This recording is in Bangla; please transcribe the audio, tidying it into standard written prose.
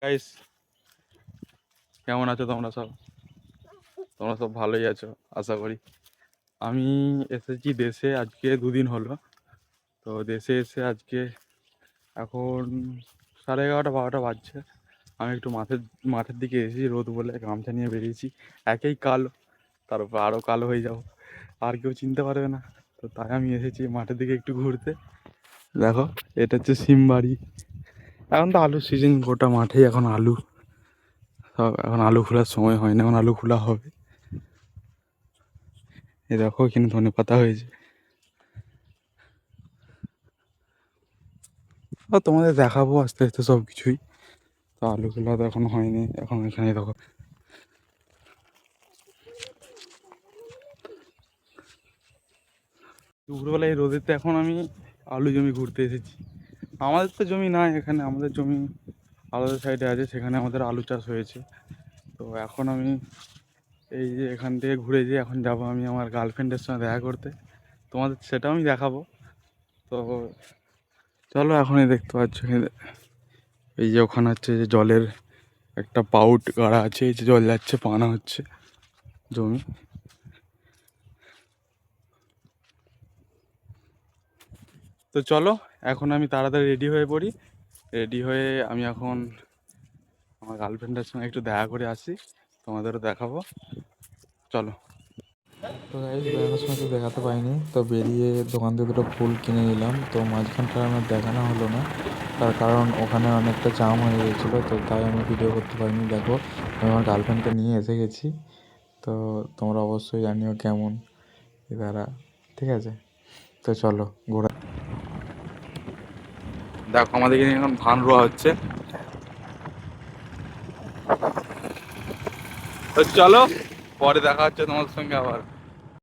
গাইস, কেমন আছো তোমরা সব? তোমরা সব ভালোই আছো আশা করি। আমি এসেছি দেশে আজকে 2 দিন হলো। তো দেশে এসে আজকে এখন 11:30-12টা বাজছে। আমি একটু মাঠের দিকে এসেছি, রোদ বলে গামছা নিয়ে বেরিয়েছি। একেই কালো, তার উপর আরও কালো হয়ে যাবো, আর কেউ চিনতে পারবে না। তো তাই আমি এসেছি মাঠের দিকে একটু ঘুরতে। দেখো, এটা হচ্ছে সিমবাড়ি। এখন তো আলুর সিজন, গোটা মাঠেই এখন আলু। সব এখন আলু খোলার সময় হয় না, এখন আলু খোলা হবে। এই দেখো, এখানে ধনেপাতা হয়েছে। আর তোমাদের দেখাবো আস্তে আস্তে সব কিছুই। তো আলুগুলো তো এখন হয়নি, এখন এখানে দেখো। দুপুরবেলা এই রোদেতে এখন আমি আলু জমি ঘুরতে এসেছি। আমাদের তো জমি নাই এখানে, আমাদের জমি আলাদা সাইডে আছে, সেখানে আমাদের আলু চাষ হয়েছে। তো এখন আমি এই যে এখান থেকে ঘুরে যেয়ে এখন যাব আমি আমার গার্লফ্রেন্ডের সঙ্গে দেখা করতে। তোমাদের সেটাও আমি দেখাবো। তো চলো, এখনই দেখতে পাচ্ছ এই যে ওখানে হচ্ছে যে জলের একটা পাউট গাড়া আছে, এই যে জল যাচ্ছে, পানা হচ্ছে জমি। তো চলো, এখন আমি তাড়াতাড়ি রেডি হয়ে পড়ি। রেডি হয়ে আমি এখন আমার গার্লফ্রেন্ডের সঙ্গে একটু দেখা করে আসি, তোমাদেরও দেখাবো। চলো। তো গাইস, বেরোনোর সময় তো দেখাতে পাইনি, তো বেরিয়ে দোকান থেকে দুটো ফুল কিনে নিলাম। তো মাঝখানটা আমার দেখানো হলো না, তার কারণ ওখানে অনেকটা জাম হয়ে গেছিলো, তো তাই আমি ভিডিও করতে পারিনি। দেখো, আমি আমার গার্লফ্রেন্ডকে নিয়ে এসে গেছি। তো তোমরা অবশ্যই জানিও কেমন এরা, ঠিক আছে? তো চলো ঘোরা। দেখো, আমাদের এখানে এখন ধান রোয়া হচ্ছে। তো চলো, পরে দেখা হচ্ছে তোমাদের সঙ্গে আবার।